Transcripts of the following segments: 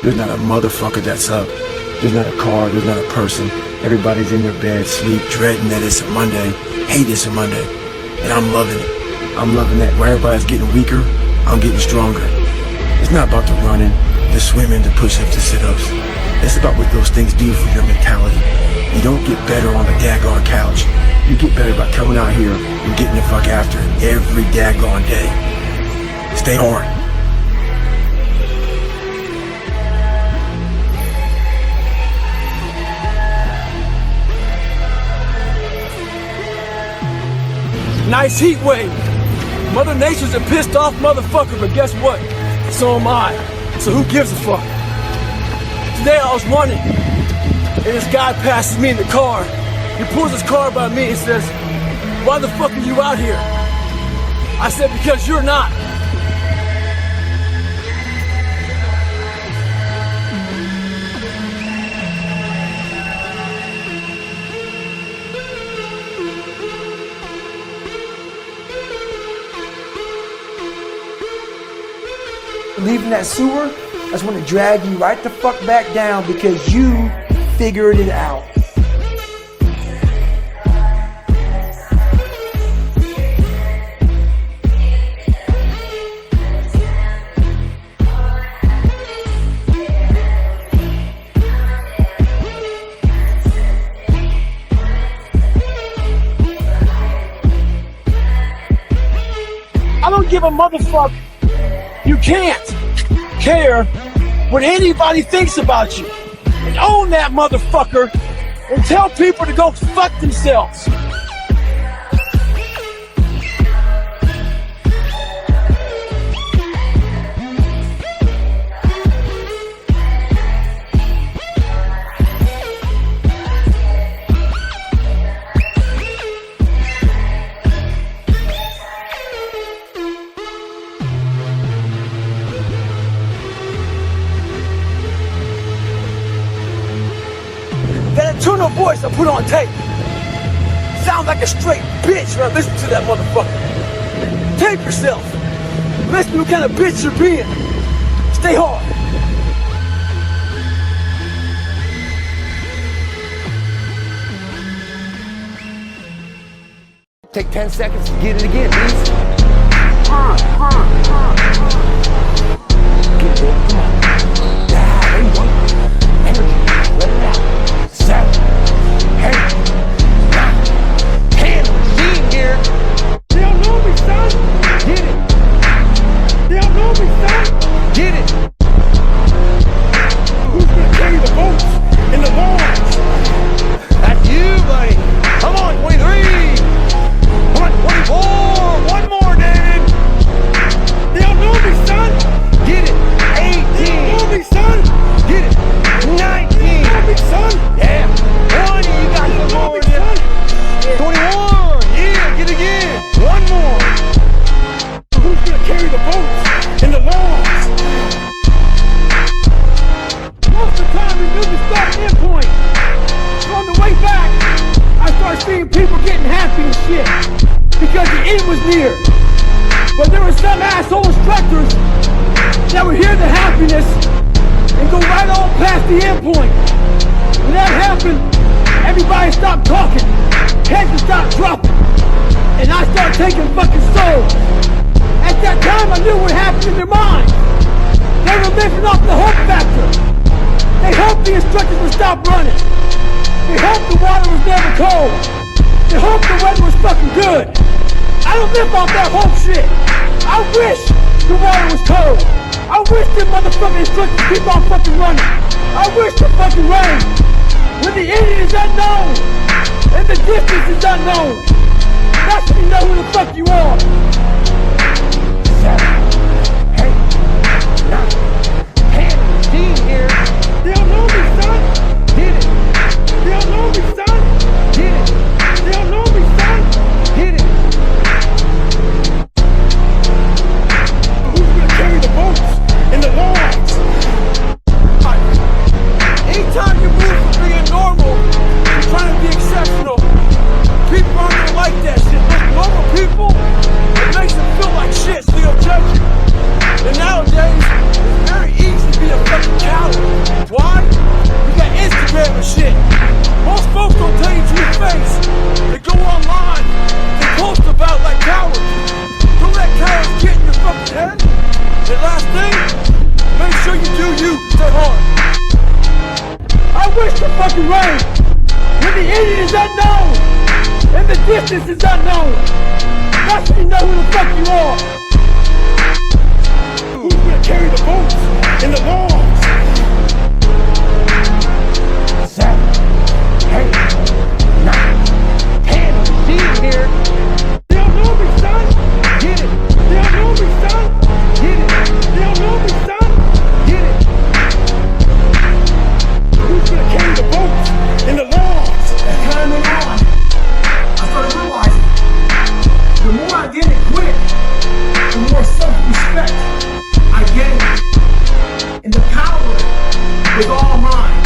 There's not a motherfucker that's up. There's not a car, there's not a person. Everybody's in their bed, sleep, dreading that it's a Monday, hate it's a Monday. And I'm loving it. I'm loving that. Where everybody's getting weaker, I'm getting stronger. It's not about the running, the swimming, the push-ups, the sit-ups. It's about what those things do for your mentality. You don't get better on the daggone couch. You get better by coming out here and getting the fuck after it every daggone day. Stay hard. Nice heat wave. Mother Nature's a pissed off motherfucker, but guess what? So am I. So who gives a fuck? Today I was running, and this guy passes me in the car. He pulls his car by me and says, "Why the fuck are you out here?" I said, "Because you're not." Leaving that sewer, I just want to drag you right the fuck back down because you figured it out. I don't give a motherfucker. You can't care what anybody thinks about you. And own that motherfucker and tell people to go fuck themselves. That internal voice I put on tape sounds like a straight bitch when I listen to that motherfucker. Tape yourself. Listen to what kind of bitch you're being. Stay hard. Take 10 seconds to get it again, please. Get it, baby. Come on. Yeah, there you go. Energy. Let it out. 7, 8, 9, 10. Machine here. They don't know me, son. Get it. They don't know me, son. Get it. Who's gonna carry the boats and the lawns? That's you, buddy. Come on, 23. Come on, 24. One more, David. They don't know me, son. Get it. 18. They don't know me, son. Get it. 19. They don't know me, son. Yeah. 20. You got some more in there. 21. Yeah, get it again. One more. Who's gonna carry the boats and the lawns? Most of the time we knew the start endpoint. So on the way back, I started seeing people getting happy and shit because the end was near. But there were some asshole instructors that would hear the happiness and go right on past the endpoint. When that happened, everybody stopped talking, heads would stop dropping, and I started taking fucking souls. At that time, I knew what happened in their minds. They were living off the hope factor. They hoped the instructors would stop running. They hoped the water was never cold. They hoped the weather was fucking good. I don't live off that hope shit. I wish the water was cold. I wish them motherfucking instructors keep on fucking running. I wish the fucking rain. When the end is unknown and the distance is unknown, that's when you know who the fuck you are. 7, 8, 9, 10. Machine here. They don't know me, son. Get it. They don't know me, son. Get it. They don't know me, son. Get it. Who's gonna carry the boats and the lawns? Anytime you move from being normal to trying to be exceptional, people aren't gonna like that shit. But normal people, it makes distance is unknown. That's when you know who the fuck you are. Who's gonna carry the boats and the logs? 7, 8, 9, 10. See you here. They don't know me, son. Get it. They don't know me, son. Get it. They don't know me, son. Get it. Who's gonna carry the boats and the logs? As time went on, I started realizing the more I did it quick, the more self-respect I gained. And the power was all mine.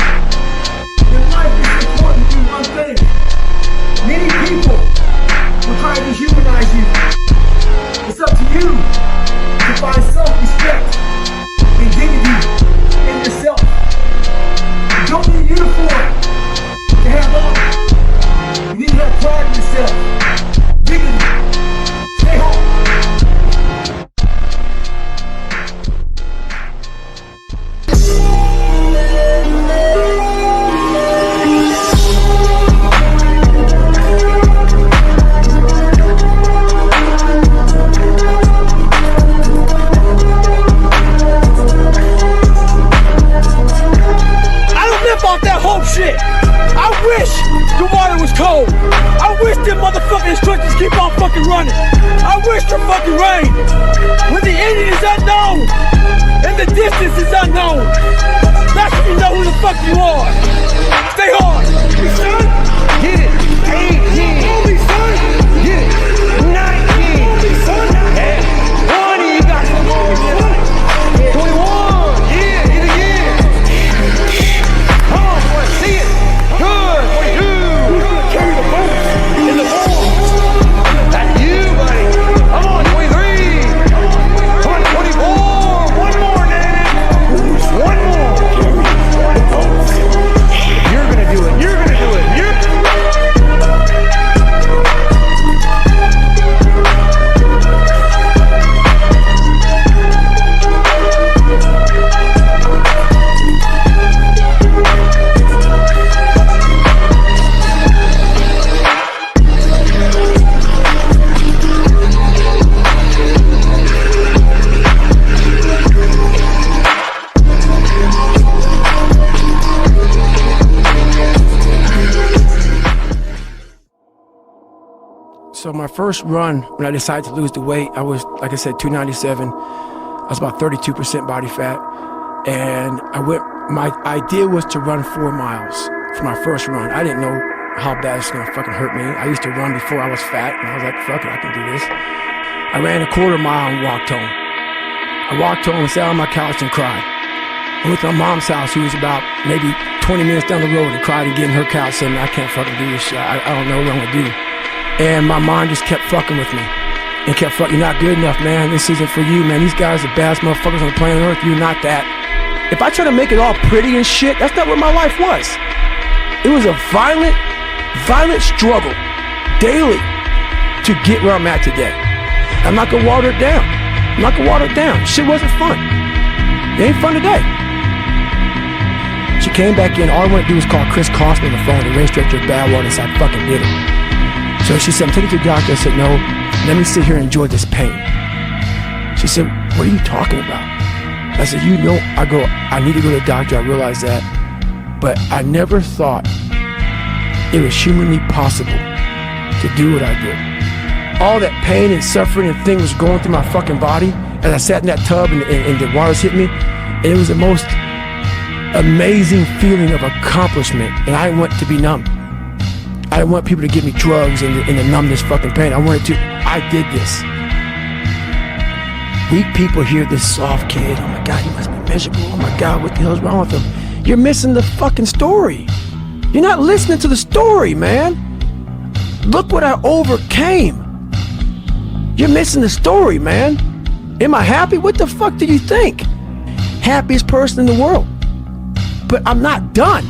In life, it's important to do one thing. Many people will try to dehumanize you. It's up to you to find self-respect and dignity in yourself. You don't need a uniform to have honor. You need to have pride in yourself. Dignity. Stay home. I don't live off that hope shit. I wish the water was cold. I wish them motherfucking instructors keep on fucking running. I wish for fucking rain. When the ending is unknown and the distance is unknown, that's when you know who the fuck you are. Stay hard. Son, get it. 18. Holy son. Get it. 19. Holy son. And 20. You got some more. 21. Yeah, get it again. Come on, boy. See it. Good. 22. Who's gonna carry the boats and the balls? That's you, buddy. Come on, 23. Come on, 24. One more, David. One more. Carry the boats. You're gonna do it. You're gonna do it. So my first run, when I decided to lose the weight, I was, like I said, 297. I was about 32% body fat. And my idea was to run 4 miles for my first run. I didn't know how bad it's gonna fucking hurt me. I used to run before I was fat, and I was like, fuck it, I can do this. I ran a 1/4 mile and walked home. I walked home and sat on my couch and cried. I went to my mom's house, who was about maybe 20 minutes down the road, and cried again in her couch, saying, I can't fucking do this shit. I don't know what I'm gonna do. And my mind just kept fucking with me. And kept fucking, you're not good enough, man. This isn't for you, man. These guys are the baddest motherfuckers on the planet Earth. You're not that. If I try to make it all pretty and shit, that's not what my life was. It was a violent struggle daily to get where I'm at today. I'm not gonna water it down. I'm not gonna water it down. Shit wasn't fun. It ain't fun today. She came back in. All I wanted to do was call Chris Costner on the phone, the race director of Badwater, so I fucking did it. So she said, I'm taking you to the doctor. I said, no, let me sit here and enjoy this pain. She said, what are you talking about? I said, I need to go to the doctor. I realized that. But I never thought it was humanly possible to do what I did. All that pain and suffering and thing was going through my fucking body as I sat in that tub and the waters hit me. And it was the most amazing feeling of accomplishment. And I want to be numb. I didn't want people to give me drugs and to numb this fucking pain. I did this. Weak people hear this soft kid. Oh my God, he must be miserable. Oh my God, what the hell's wrong with him? You're missing the fucking story. You're not listening to the story, man. Look what I overcame. You're missing the story, man. Am I happy? What the fuck do you think? Happiest person in the world. But I'm not done.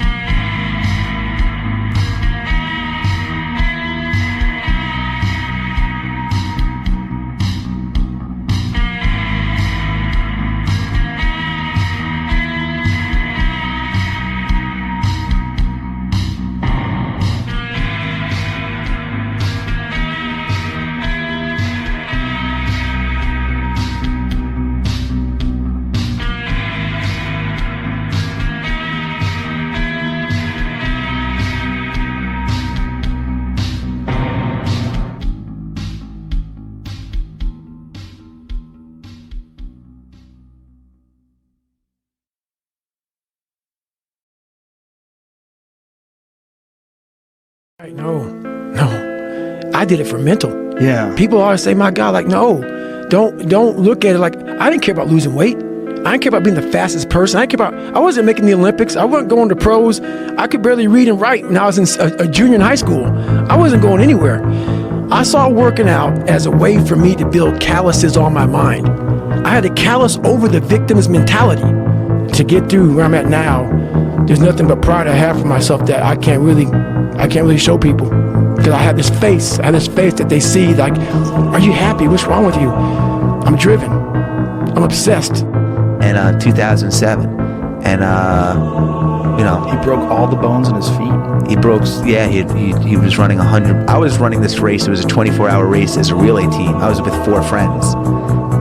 No. I did it for mental. Yeah. People always say, my God, like, no, don't look at it like, I didn't care about losing weight. I didn't care about being the fastest person. I wasn't making the Olympics. I wasn't going to pros. I could barely read and write when I was a junior in high school. I wasn't going anywhere. I saw working out as a way for me to build calluses on my mind. I had to callous over the victim's mentality to get through where I'm at now. There's nothing but pride I have for myself that I can't really show people, because I have this face that they see like, are you happy? What's wrong with you? I'm driven. I'm obsessed. In 2007, and He broke all the bones in his feet. he broke. Yeah, he was running 100. I was running this race. It was a 24-hour race as a relay team. I was with 4 friends,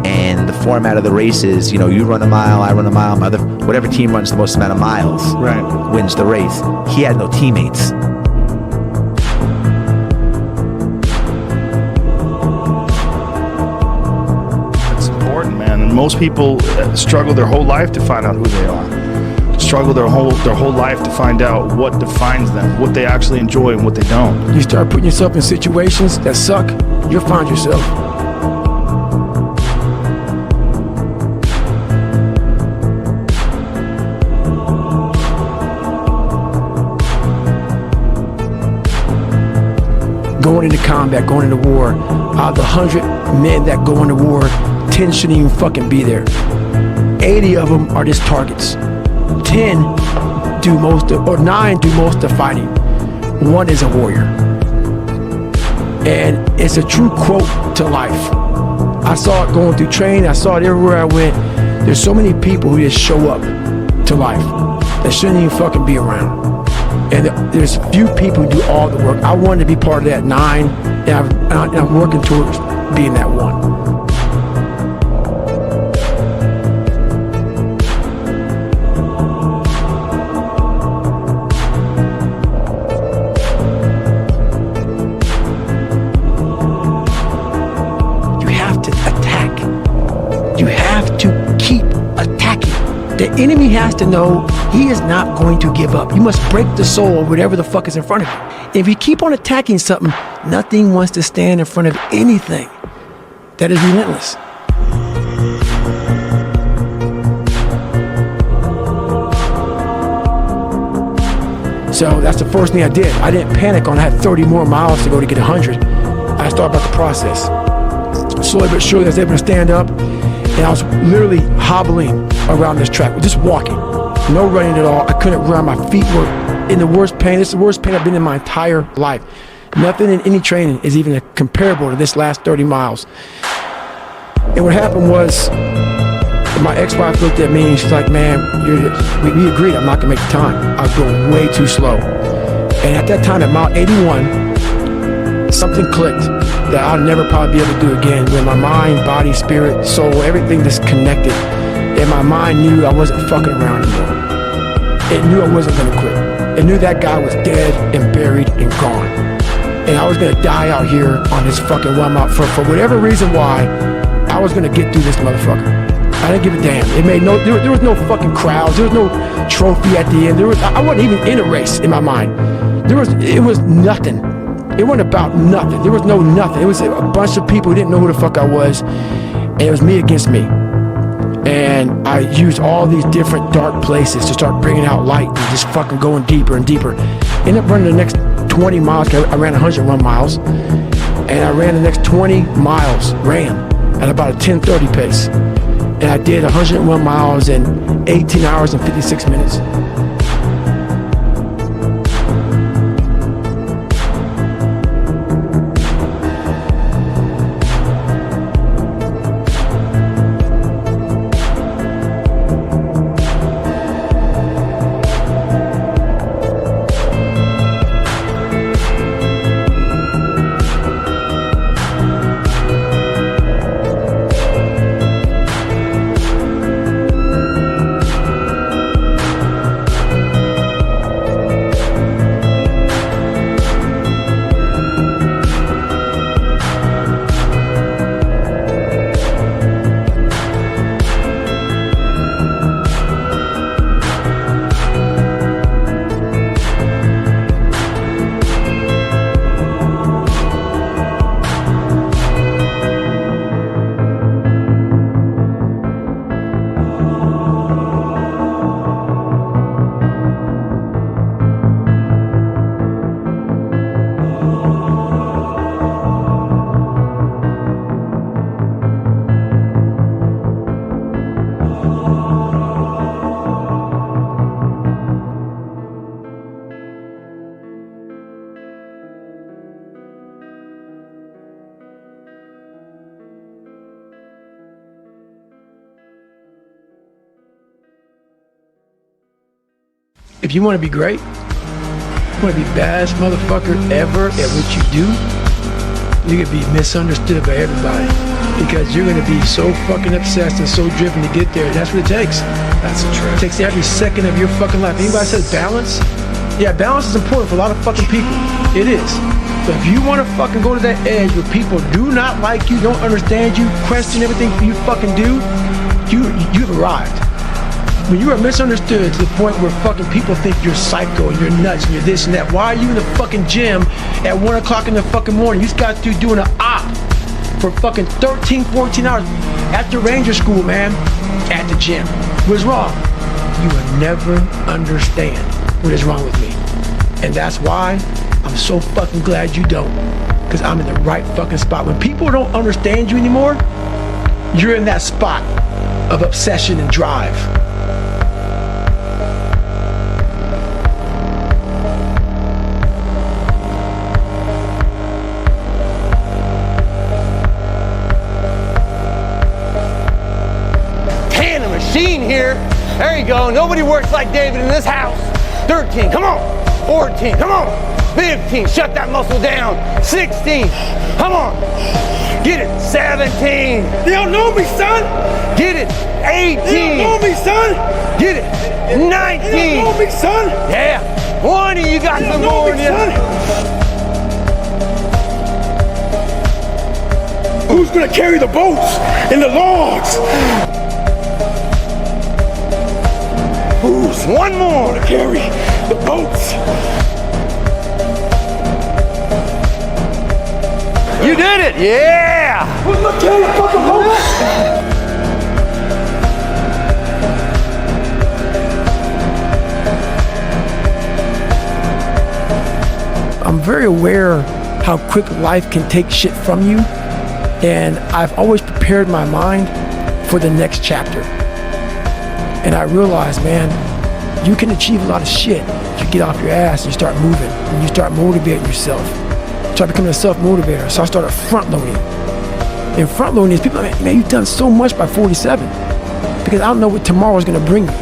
and the format of the race is, you run a mile, I run a mile, whatever team runs the most amount of miles wins the race. He had no teammates. And most people struggle their whole life to find out who they are. Struggle their whole life to find out what defines them, what they actually enjoy and what they don't. You start putting yourself in situations that suck, you'll find yourself. Going into combat, going into war, out of the 100 men that go into war, 10 shouldn't even fucking be there. 80 of them are just targets. 10 do most of, or 9 do most of fighting. 1 is a warrior. And it's a true quote to life. I saw it going through training. I saw it everywhere I went. There's so many people who just show up to life that shouldn't even fucking be around. And there's few people who do all the work. I wanted to be part of that 9, and I'm working towards being that 1. The enemy has to know he is not going to give up. You must break the soul of whatever the fuck is in front of you. If you keep on attacking something, nothing wants to stand in front of anything that is relentless. So that's the first thing I did. I didn't panic on I had 30 more miles to go to get 100. I started about the process. Slowly but surely I was able to stand up, and I was literally hobbling around this track, just walking, no running at all. I couldn't run. My feet were in the worst pain. This is the worst pain I've been in my entire life. Nothing in any training is even comparable to this last 30 miles. And what happened was, my ex-wife looked at me and she's like, man, we agreed I'm not gonna make the time. I was going way too slow. And at that time, at mile 81, something clicked that I'll never probably be able to do again, when my mind, body, spirit, soul, everything just connected. And my mind knew I wasn't fucking around anymore. It knew I wasn't gonna quit. It knew that guy was dead and buried and gone. And I was gonna die out here on this fucking 1 mile for whatever reason why, I was gonna get through this motherfucker. I didn't give a damn. It made there was no fucking crowds. There was no trophy at the end. I wasn't even in a race in my mind. It was nothing. It wasn't about nothing. There was no nothing. It was a bunch of people who didn't know who the fuck I was, and it was me against me. And I used all these different dark places to start bringing out light and just fucking going deeper and deeper. Ended up running the next 20 miles. I ran 101 miles, and I ran the next 20 miles, at about a 10:30 pace. And I did 101 miles in 18 hours and 56 minutes. if you want to be great, you want to be baddest motherfucker ever at what you do, you're going to be misunderstood by everybody because you're going to be so fucking obsessed and so driven to get there. And that's what it takes. That's the truth. It takes every second of your fucking life. Anybody says balance? Yeah, balance is important for a lot of fucking people. It is. But if you want to fucking go to that edge where people do not like you, don't understand you, question everything you fucking do, you've arrived. When you are misunderstood to the point where fucking people think you're psycho and you're nuts and you're this and that, why are you in the fucking gym at 1 o'clock in the fucking morning? You just got to doing an op for fucking 13, 14 hours after Ranger School, man, at the gym. What's wrong? You will never understand what is wrong with me. And that's why I'm so fucking glad you don't. Because I'm in the right fucking spot. When people don't understand you anymore, you're in that spot of obsession and drive. Machine here. There you go. Nobody works like David in this house. 13, come on. 14, come on. 15, shut that muscle down. 16, come on. Get it. 17. They don't know me, son. Get it. 18. They don't know me, son. Get it. 19. They don't know me, son. Yeah. 20, you got some more in you. Who's gonna carry the boats and the logs? Who's one more To carry the boats. You did it. Yeah. Who's gonna carry the fucking boats? I'm very aware how quick life can take shit from you, and I've always prepared my mind for the next chapter. And I realized, man, you can achieve a lot of shit if you get off your ass and you start moving and you start motivating yourself. Start becoming a self-motivator. So I started front-loading. And front-loading is people, man, you've done so much by 47 because I don't know what tomorrow's gonna bring you.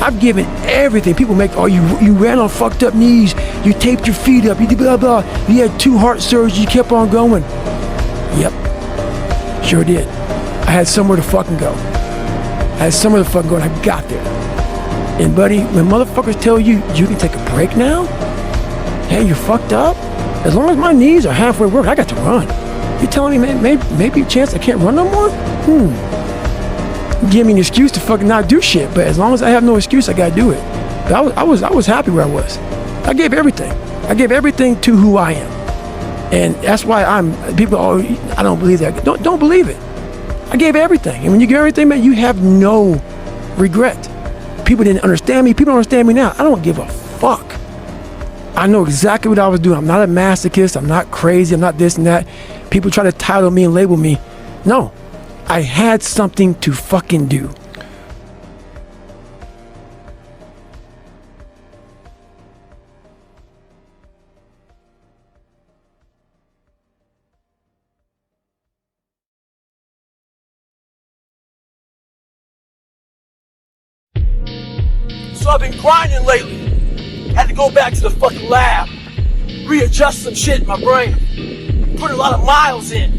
I've given everything. People make, oh, you ran on fucked up knees, you taped your feet up, you did blah, blah, you had 2 heart surgeries, you kept on going. Yep, sure did. I had somewhere to fucking go. I had somewhere to fucking go and I got there. And buddy, when motherfuckers tell you, you can take a break now? Hey, you're fucked up? As long as my knees are halfway worked, I got to run. You telling me, man, maybe a chance I can't run no more? Give me an excuse to fucking not do shit, but as long as I have no excuse, I gotta do it. But I was happy where I was. I gave everything. I gave everything to who I am. And that's why people, oh, I don't believe that. Don't believe it. I gave everything. And when you give everything, man, you have no regret. People didn't understand me. People don't understand me now. I don't give a fuck. I know exactly what I was doing. I'm not a masochist. I'm not crazy. I'm not this and that. People try to title me and label me. No. I had something to fucking do. So I've been grinding lately. Had to go back to the fucking lab, readjust some shit in my brain, put a lot of miles in.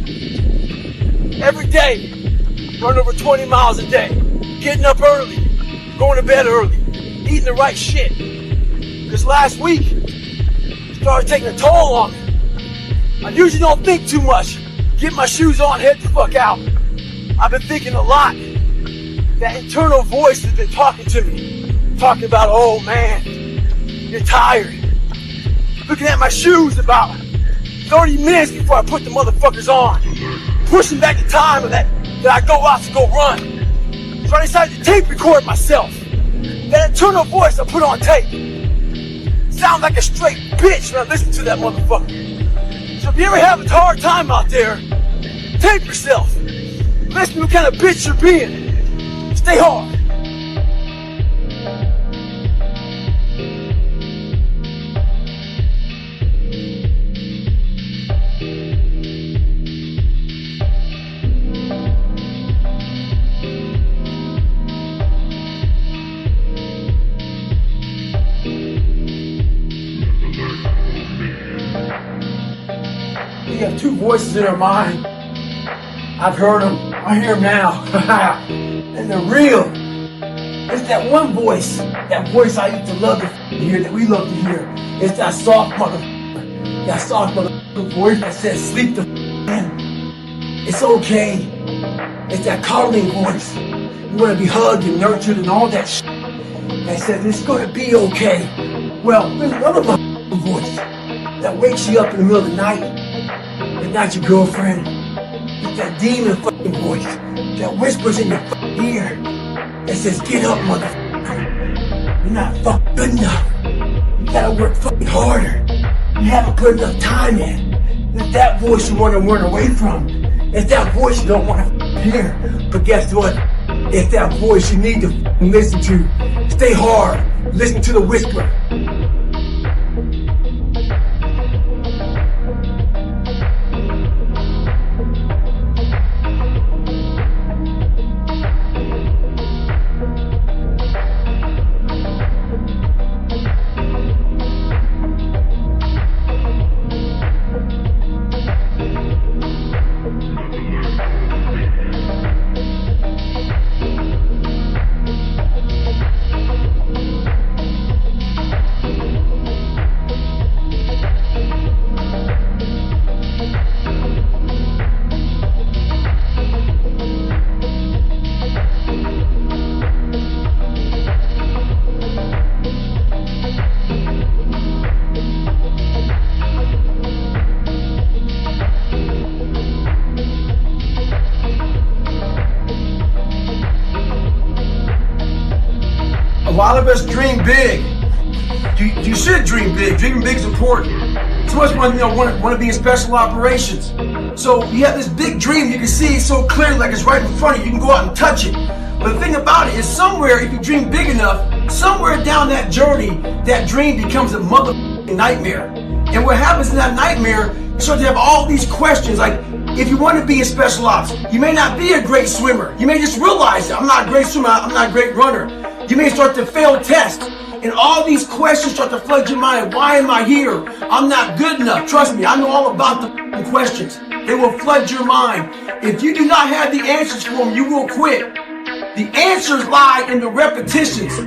Every day, run over 20 miles a day, getting up early, going to bed early, eating the right shit. This last week, started taking a toll on me. I usually don't think too much, get my shoes on, head the fuck out. I've been thinking a lot. That internal voice has been talking to me. Talking about, oh man, you're tired. Looking at my shoes about 30 minutes before I put the motherfuckers on. Pushing back the time of that I go out to go run. So I decided to tape record myself. That internal voice I put on tape. Sounds like a straight bitch when I listen to that motherfucker. So if you ever have a hard time out there, tape yourself. Listen to what kind of bitch you're being. Stay hard. voices in our mind. I've heard them. I hear them now. And they're real. It's that one voice. That voice I used to love to hear, that we love to hear. It's that soft motherfucker. That soft motherfucker voice that says, sleep the in. It's okay. It's that coddling voice. You want to be hugged and nurtured and all that shit. That says, it's going to be okay. Well, there's another motherfucking voice that wakes you up in the middle of the night. It's not your girlfriend. It's that demon fucking voice that whispers in your fucking ear that says, get up, motherfucker. You're not fucking good enough. You gotta work fucking harder. You haven't put enough time in. It's that voice you want to run away from. It's that voice you don't want to hear. But guess what? It's that voice you need to listen to. Stay hard. Listen to the whisper. A lot of us dream big. You should dream big. Dreaming big is important. So much want to be in special operations. So you have this big dream. You can see it so clearly, like it's right in front of you. You can go out and touch it. But the thing about it is, somewhere, if you dream big enough, somewhere down that journey, that dream becomes a motherfucking nightmare. And what happens in that nightmare, you start to have all these questions. Like, if you want to be in special ops, you may not be a great swimmer. You may just realize that I'm not a great swimmer. I'm not a great runner. You may start to fail tests, and all these questions start to flood your mind. Why am I here? I'm not good enough. Trust me, I know all about the questions. They will flood your mind. If you do not have the answers for them, you will quit. The answers lie in the repetitions.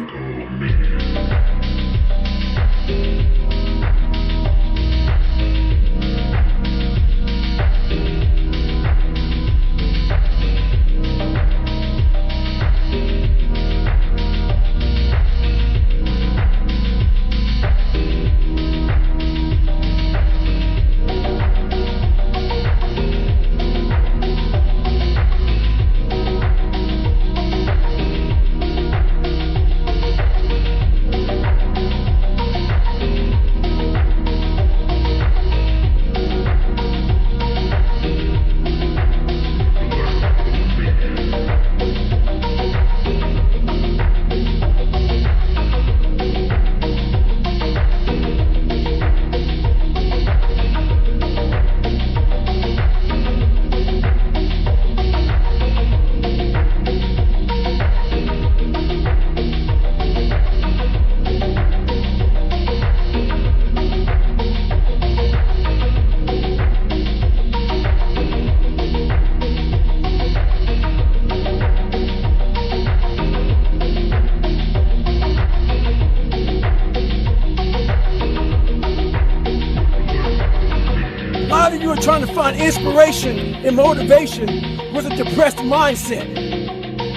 A lot of you are trying to find inspiration and motivation with a depressed mindset.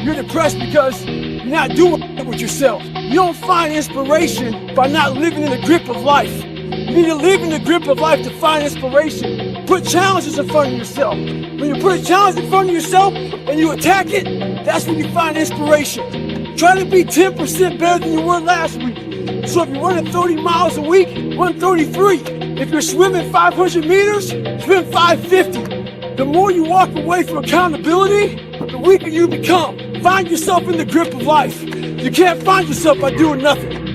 You're depressed because you're not doing it with yourself. You don't find inspiration by not living in the grip of life. You need to live in the grip of life to find inspiration. Put challenges in front of yourself. When you put a challenge in front of yourself and you attack it, that's when you find inspiration. Try to be 10% better than you were last week. So if you're running 30 miles a week, run 33. If you're swimming 500 meters, swim 550. The more you walk away from accountability, the weaker you become. Find yourself in the grip of life. You can't find yourself by doing nothing.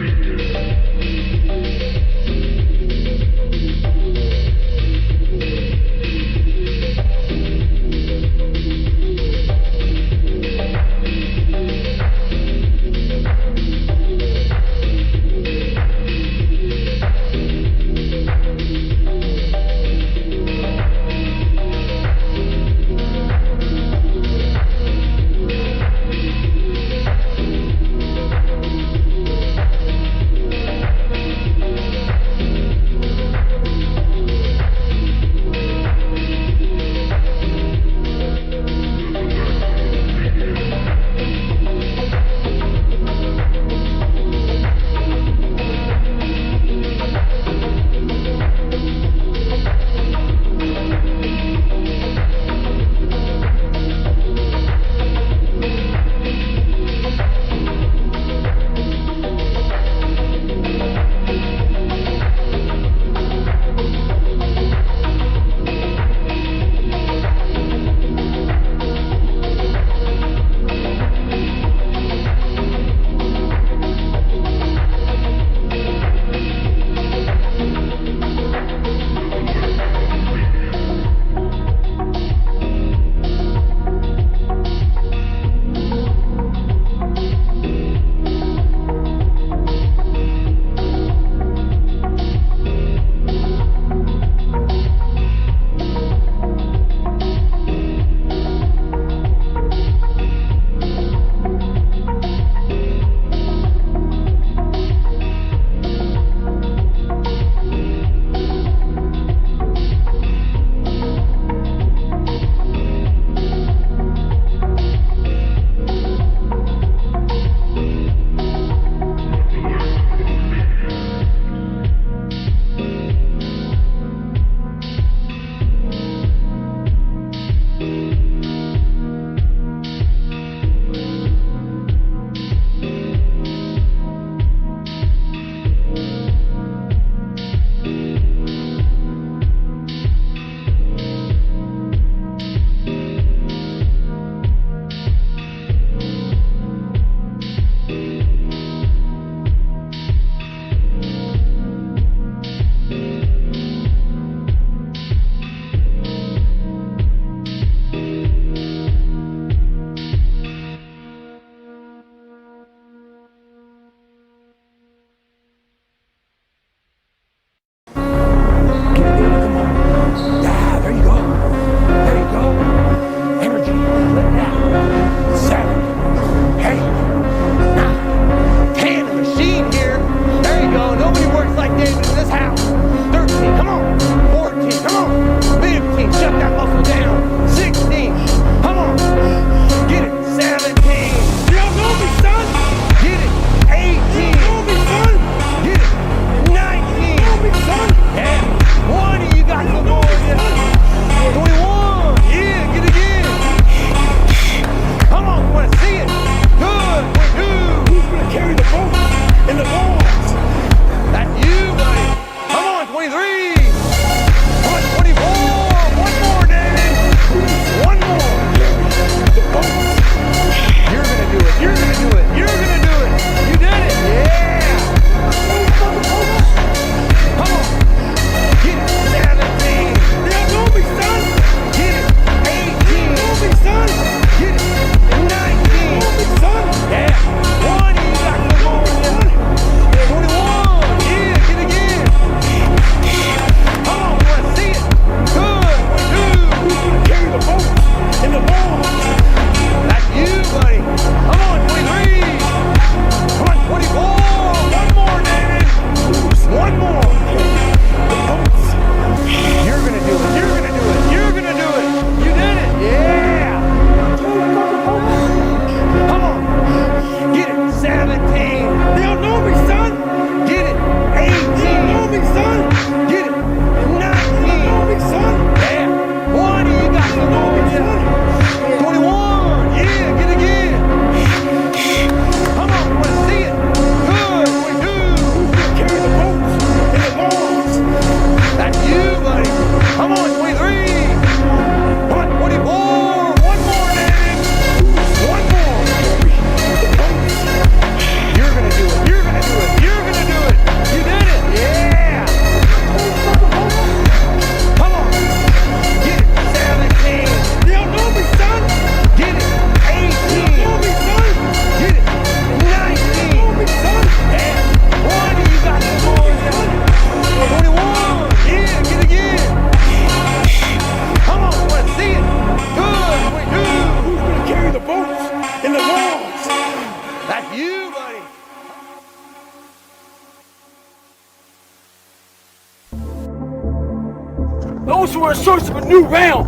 in search of a new realm.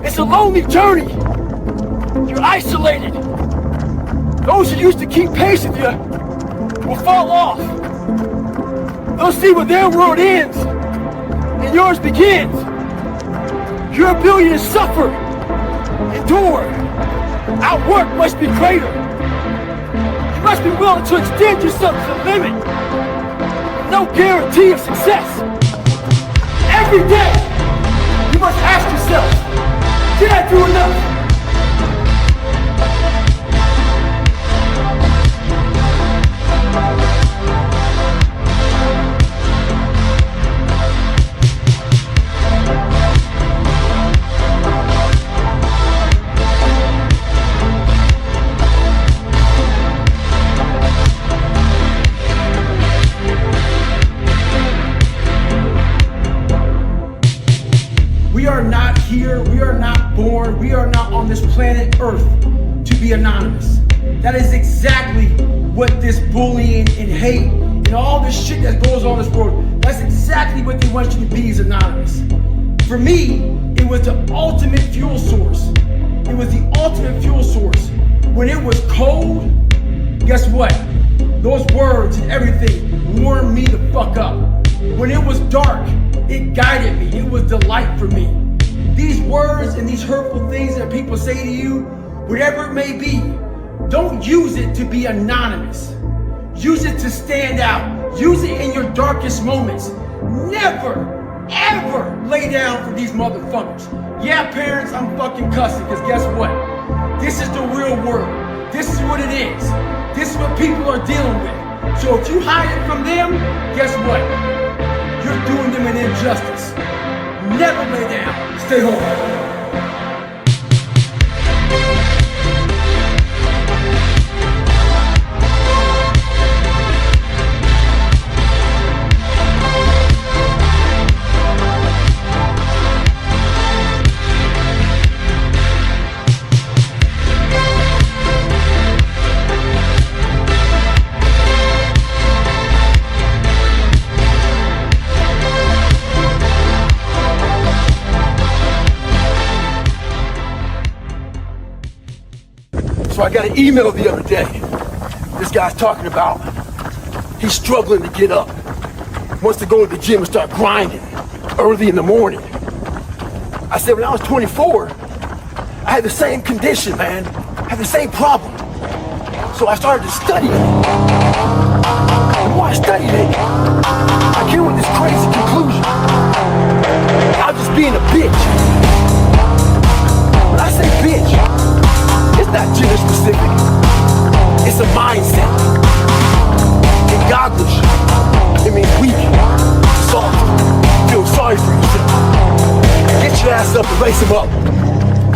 It's a lonely journey. You're isolated. Those who used to keep pace with you will fall off. They'll see where their world ends and yours begins. Your ability to suffer, endure, outwork must be greater. You must be willing to extend yourself to the limit. No guarantee of success. Every day, you must ask yourself, did I do enough? We are not born, we are not on this planet Earth to be anonymous. That is exactly what this bullying and hate and all this shit that goes on in this world, that's exactly what they want you to be, is anonymous. For me, it was the ultimate fuel source. It was the ultimate fuel source. When it was cold, guess what? Those words and everything warmed me the fuck up. When it was dark, it guided me. It was delight for me. These words and these hurtful things that people say to you, whatever it may be, don't use it to be anonymous. Use it to stand out. Use it in your darkest moments. Never, ever lay down for these motherfuckers. Yeah, parents, I'm fucking cussing, because guess what? This is the real world. This is what it is. This is what people are dealing with. So if you hide it from them, guess what? You're doing them an injustice. Never lay down. Stay home. So I got an email the other day. This guy's talking about he's struggling to get up. Wants to go to the gym and start grinding early in the morning. I said, when I was 24, I had the same condition, man. I had the same problem. So I started to study it. The more I studied it, I came with this crazy conclusion. I was just being a bitch. When I say bitch, it's not gender specific. It's a mindset. In Goggins, it means weak, soft, feel sorry for yourself. Get your ass up and race them up.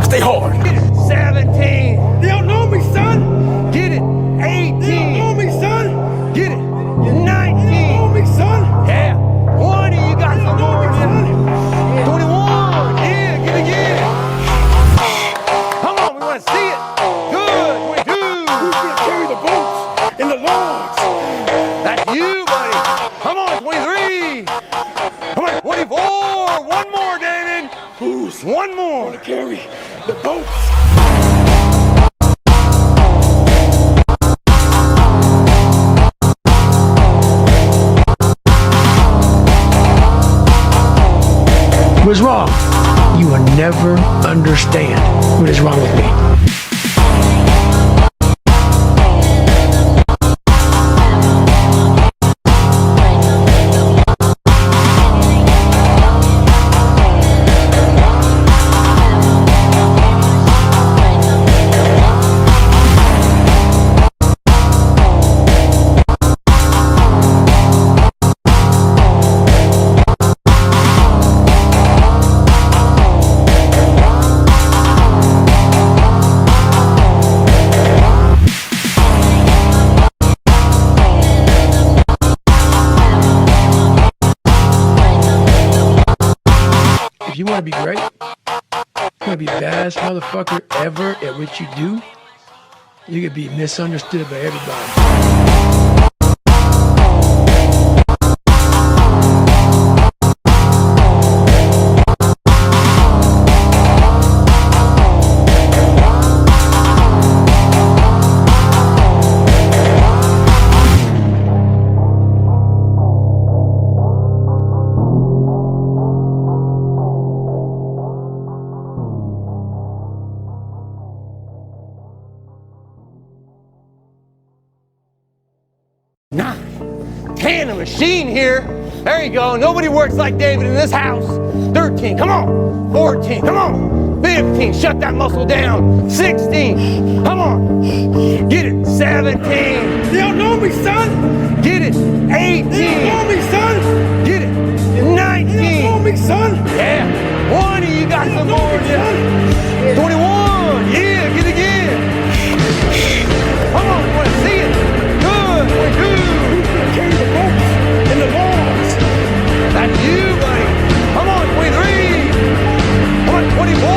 Stay hard. Get it, 17. They don't know me, son. Get it, 18. They don't know me, son. Get it, They 19. don't know me, son. Yeah, 20. You got They some don't know more me, in you. son. 21. Yeah, get it, get it. Come on, we want to see it. Good, 22. Who's gonna carry the boats and the logs? That's you, buddy. Come on, 23. Come on, 24. One more, David. Who's One more. gonna carry the boats? What's wrong? You will never understand what is wrong with me. If you want to be great, you want to be the baddest motherfucker ever at what you do, you could be misunderstood by everybody. 9, 10, a machine here. There you go. Nobody works like David in this house. 13, come on. 14, come on. 15, shut that muscle down. 16, come on. Get it. 17. They don't know me, son. Get it. 18. They don't know me, son. Get it. 19. They don't know me, son. Yeah. 20, you got some more. Yeah. 21. Yeah, get it again. Come on, I want to see it. Good. Good. Carry the ropes and the walls. That's you, buddy. Come on, 23. Come on, 24.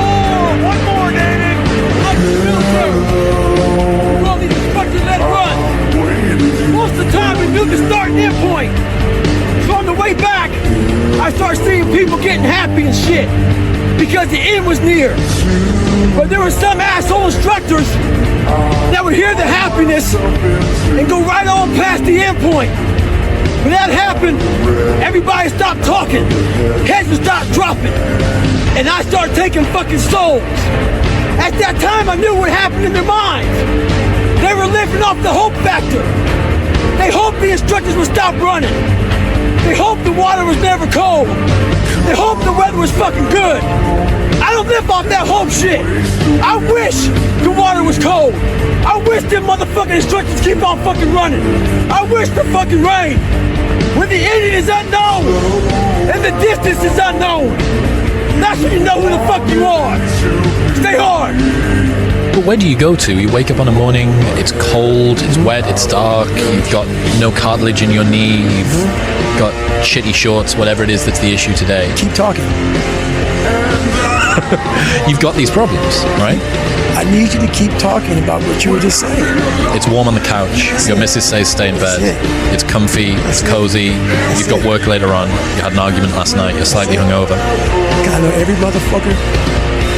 One more, David. Like the military. You all need to fucking let it run. Most of the time we knew the start and end point. So on the way back, I started seeing people getting happy and shit because the end was near. But there were some asshole instructors that would hear the happiness and go right on past the end point. When that happened, everybody stopped talking, heads would stop dropping, and I started taking fucking souls. At that time, I knew what happened in their minds. They were living off the hope factor. They hoped the instructors would stop running. They hoped the water was never cold. They hoped the weather was fucking good. I don't live off that hope shit. I wish the water was cold. I wish them motherfucking instructors keep on fucking running. I wish the fucking rain. When the ending is unknown and the distance is unknown, that's when you know who the fuck you are. Stay hard. But where do you go to? You wake up on a morning, it's cold, it's wet, it's dark, you've got no cartilage in your knee, you've got shitty shorts, whatever it is that's the issue today. Keep talking. You've got these problems, right? I need you to keep talking about what you were just saying. It's warm on the couch, your missus says stay in bed, it's comfy, it's cozy, you've got work later on, you had an argument last night, you're slightly hungover. I know every motherfucker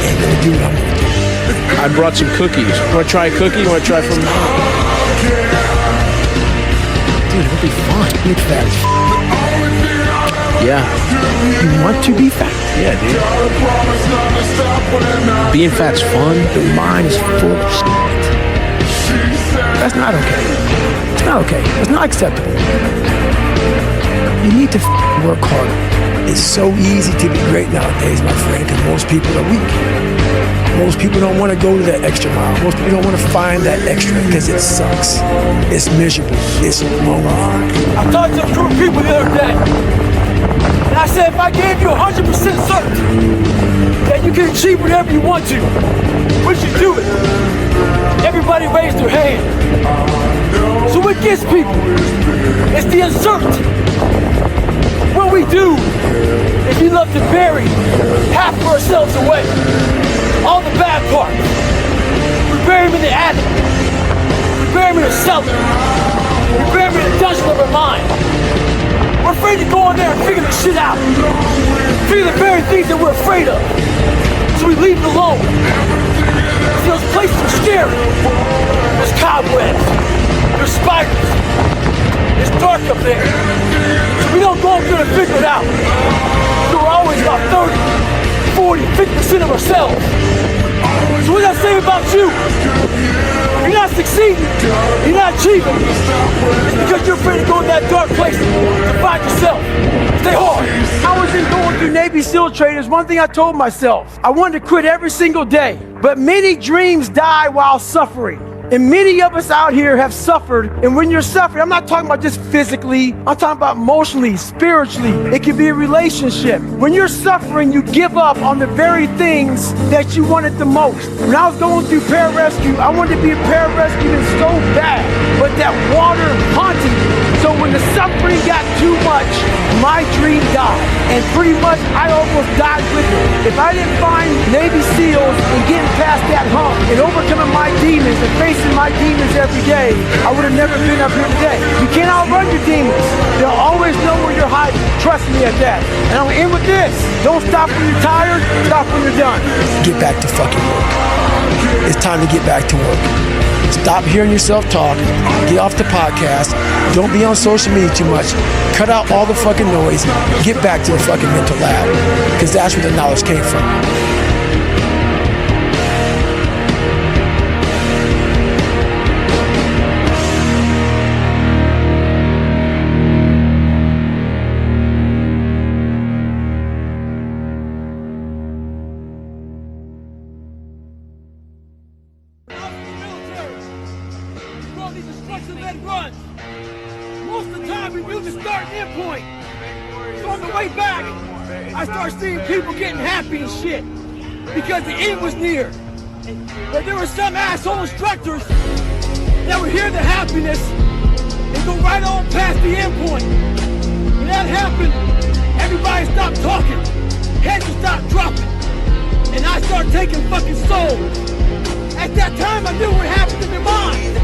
ain't gonna do what I'm gonna do. I brought some cookies. Want to try a cookie? Want to try from... Dude, it'll be fun. Big fat. Yeah. You want to be fat? Yeah, dude. Being fat's fun. The mind is full of shit. That's not okay. It's not okay. It's not acceptable. You need to work harder. It's so easy to be great nowadays, my friend, because most people are weak. Most people don't want to go to that extra mile. Most people don't want to find that extra because it sucks. It's miserable. It's lonely. I talked to a group of people the other day, and I said, if I gave you 100% certainty that you can achieve whatever you want to, would you do it? Everybody raised their hand. So what gets people? It's the uncertainty. What we do is we love to bury half of ourselves away. All the bad parts. We bury them in the attic. We bury them in the cellar. We bury them in the dungeon of our mind. We're afraid to go in there and figure this shit out. Figure the very things that we're afraid of. So we leave it alone. See, those places are scary. There's cobwebs. There's spiders. It's dark up there. So we don't go up there and figure it out. So we're always about 30, 40, 50% of ourselves. So what does that say about you? You're not succeeding. You're not achieving. It's because you're afraid to go in that dark place to find yourself. Stay hard. I was in going through Navy SEAL training. There's one thing I told myself. I wanted to quit every single day. But many dreams die while suffering. And many of us out here have suffered. And when you're suffering, I'm not talking about just physically. I'm talking about emotionally, spiritually. It can be a relationship. When you're suffering, you give up on the very things that you wanted the most. When I was going through pararescue, I wanted to be a pararescueman so bad. But that water haunted me. So when the suffering got too much, my dream died. And pretty much, I almost died with it. If I didn't find Navy SEALs and getting past that hump and overcoming my demons and facing my demons every day, I would have never been up here today. You can't outrun your demons. They'll always know where you're hiding. Trust me at that. And I'm gonna end with this. Don't stop when you're tired, stop when you're done. Get back to fucking work. It's time to get back to work. Stop hearing yourself talk. Get off the podcast. Don't be on social media too much. Cut out all the fucking noise. Get back to the fucking mental lab. Because that's where the knowledge came from. all these instruction-led runs. Most of the time we knew the start and end point. So on the way back, I started seeing people getting happy and shit because the end was near. But there were some asshole instructors that would hear the happiness and go right on past the end point. When that happened, everybody stopped talking, heads would stop dropping, and I started taking fucking souls. At that time, I knew what happened in their mind.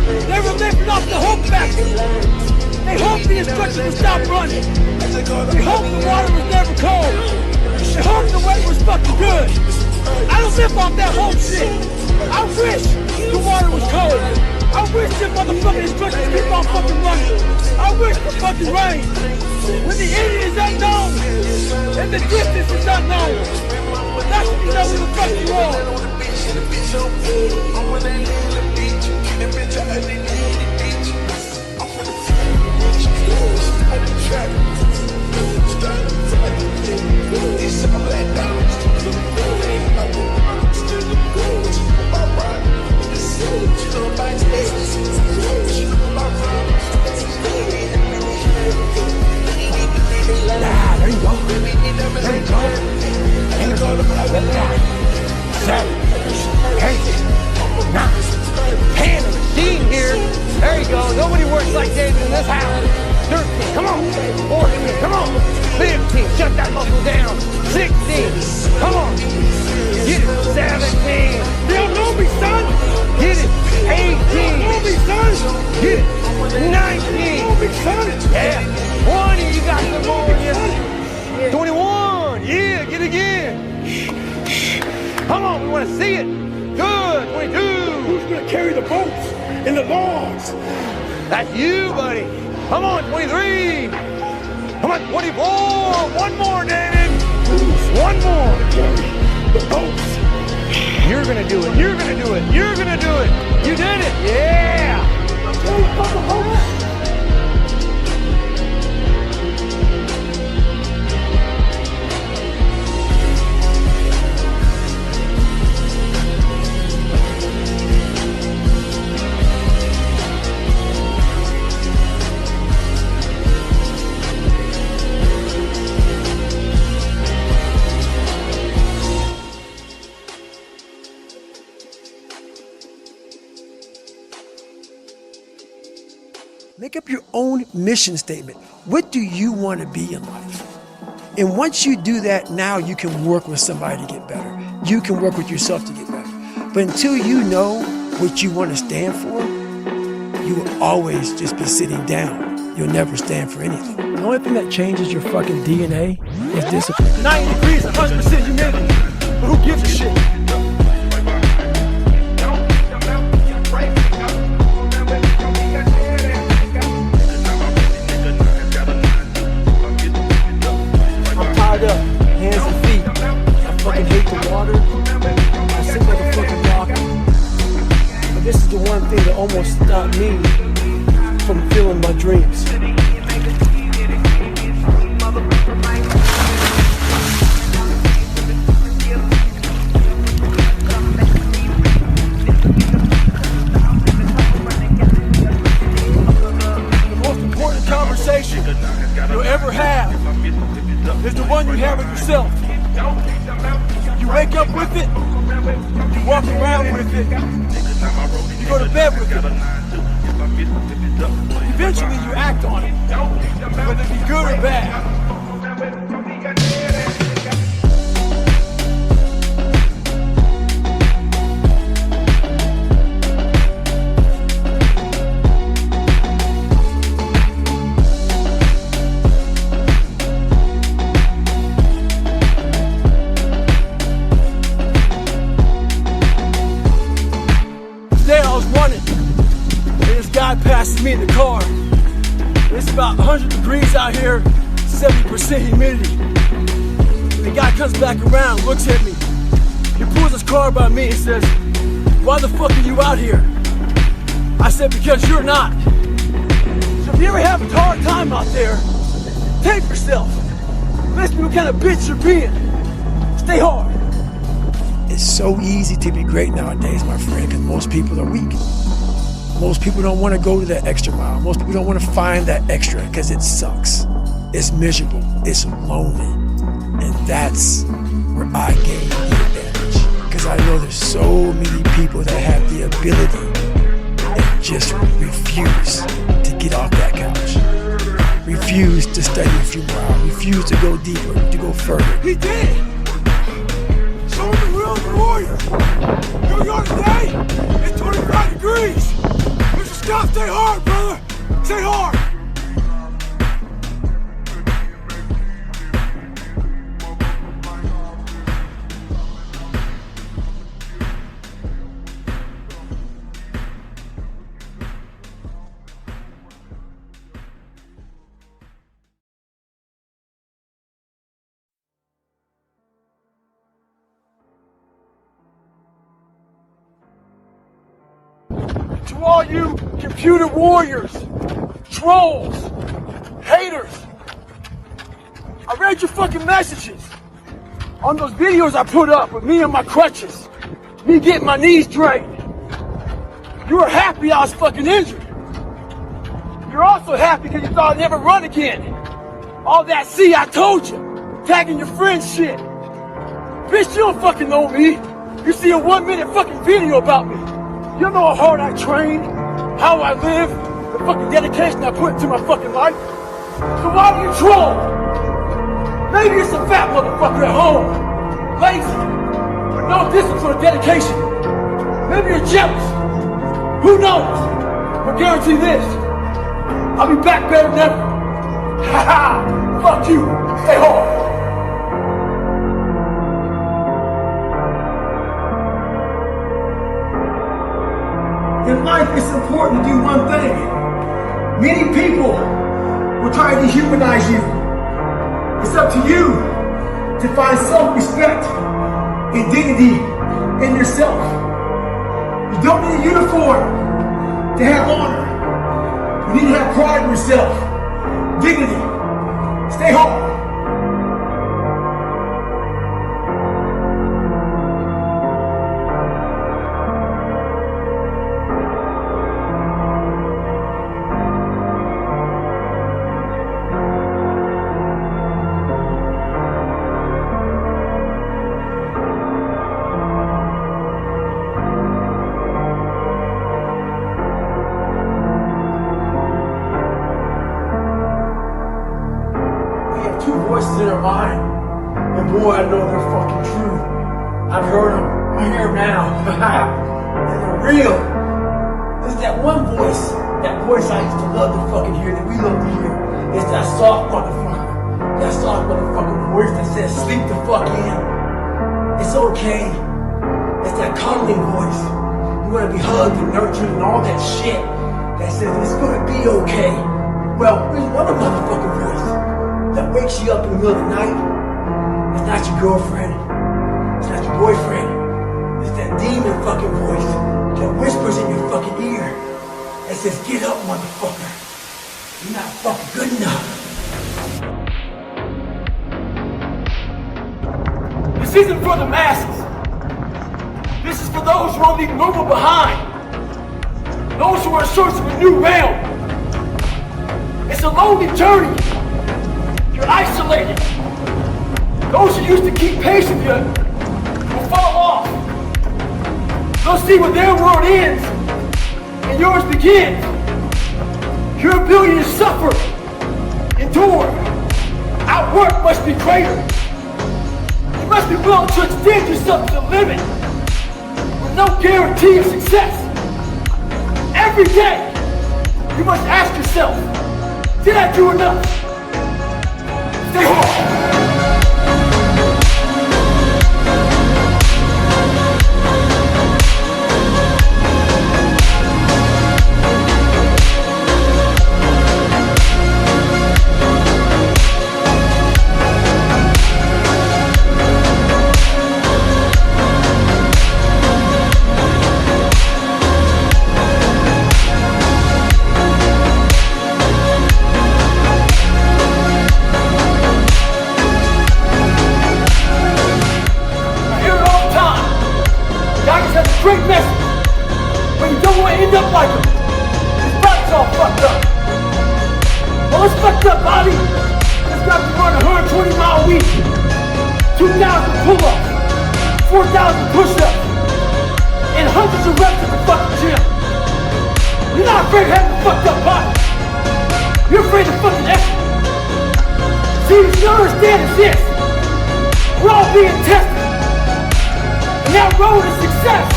They were lifting off the hope factor. They hoped the instructors would stop running. They hoped the water was never cold. They hoped the weather was fucking good. I don't live off that whole shit. I wish the water was cold. I wish the motherfucking instructors keep on fucking running. I wish the fucking rain. When the end is unknown and the distance is unknown, that's when you know who the fuck you are. There you go. There you go. 7, 8, 9. Hand of machine here. There you go. Nobody works like David in this house. 13, come on. 14, come on. 15, shut that muscle down. 16, come on. Get it. 17. You don't know me, son. Get it. 18. You don't know me, son. Get it. 19. You don't know me, son. Yeah. 20, you got some more in you. 21. Yeah, get it again. Come on, we want to see it. Good. 22. Who's gonna carry the boats and the logs? That's you, buddy. Come on, 23. Come on, 24. One more, David. One more. The boats. You're gonna do it. You're gonna do it. You're gonna do it. You did it. Yeah. Make up your own mission statement. What do you want to be in life? And once you do that, now you can work with somebody to get better. You can work with yourself to get better. But until you know what you want to stand for, you will always just be sitting down. You'll never stand for anything. The only thing that changes your fucking DNA is discipline. 90 degrees, 100% humidity. But who gives a shit? Up, hands and feet. I fucking hate the water. I sit like a fucking rock. But this is the one thing that almost stopped me from feeling my dreams. The most important conversation you'll ever have is the one you have with yourself. You wake up with it, you walk around with it, you go to bed with it. Eventually you act on it, whether it be good or bad. Passes me in the car. It's about 100 degrees out here, 70% humidity. The guy comes back around, looks at me. He pulls his car by me and says, "Why the fuck are you out here?" I said, "Because you're not." So if you ever have a hard time out there, take yourself. Listen to what kind of bitch you're being. Stay hard. It's so easy to be great nowadays, my friend, because most people are weak. Most people don't want to go to that extra mile. Most people don't want to find that extra because it sucks. It's miserable. It's lonely. And that's where I gain the advantage. Because I know there's so many people that have the ability and just refuse to get off that couch. Refuse to study a few more hours. Refuse to go deeper, to go further. He did it! Show him the real warrior! Your yard today is 25 degrees! You should stop, stay hard, brother! Stay hard! To all you computer warriors, trolls, haters, I read your fucking messages on those videos I put up with me and my crutches, me getting my knees drained. You were happy I was fucking injured. You're also happy because you thought I'd never run again. All that, see, I told you, tagging your friends shit. Bitch, you don't fucking know me. You see a 1 minute fucking video about me. You don't know how hard I train, how I live, the fucking dedication I put into my fucking life. So why do you troll? Maybe you're some fat motherfucker at home, lazy, with no discipline or dedication. Maybe you're jealous. Who knows? But guarantee this, I'll be back better than ever. Ha ha! Fuck you. Stay hard. In life, it's important to do one thing. Many people will try to dehumanize you. It's up to you to find self-respect and dignity in yourself. You don't need a uniform to have honor. You need to have pride in yourself. Dignity. Stay home. Two voices in our mind, and boy, I know they're fucking true. I've heard them, I hear them now, and they're real. There's that one voice, that voice I used to love to fucking hear, that we love to hear. It's that soft motherfucking voice that says, sleep the fuck in. It's okay. It's that cuddling voice. You wanna be hugged and nurtured and all that shit that says it's gonna be okay. Well, there's another motherfucking voice that wakes you up in the middle of the night. It's not your girlfriend. It's not your boyfriend. It's that demon fucking voice that whispers in your fucking ear that says, get up, motherfucker. You're not fucking good enough. This isn't for the masses. This is for those who are leaving normal behind. Those who are in search of a new realm. It's a lonely journey. You're isolated. Those who used to keep pace with you will fall off. They'll see where their world ends and yours begins. Your ability to suffer, endure, outwork must be greater. You must be willing to extend yourself to the limit with no guarantee of success. Every day, you must ask yourself, did I do enough? Stay hard. Great message, but you don't want to end up like him. it's all fucked up. Well, it's fucked up, Bobby. It's got to run 120 mile a week, 2,000 pull-ups, 4,000 push-ups, and hundreds of reps at the fucking gym. You're not afraid of having a fucked up body. You're afraid of fucking effort. See, what you understand is this. We're all being tested. And that road to success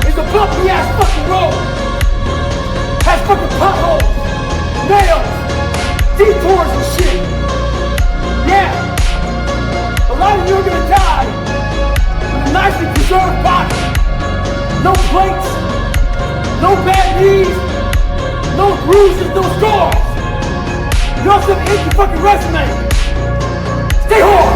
is a bumpy ass fucking road. Has fucking potholes, nails, detours and shit. Yeah. A lot of you are gonna die with a nicely preserved body. No plates, no bad knees, no bruises, no scars. You also have an empty fucking resume. Stay hard.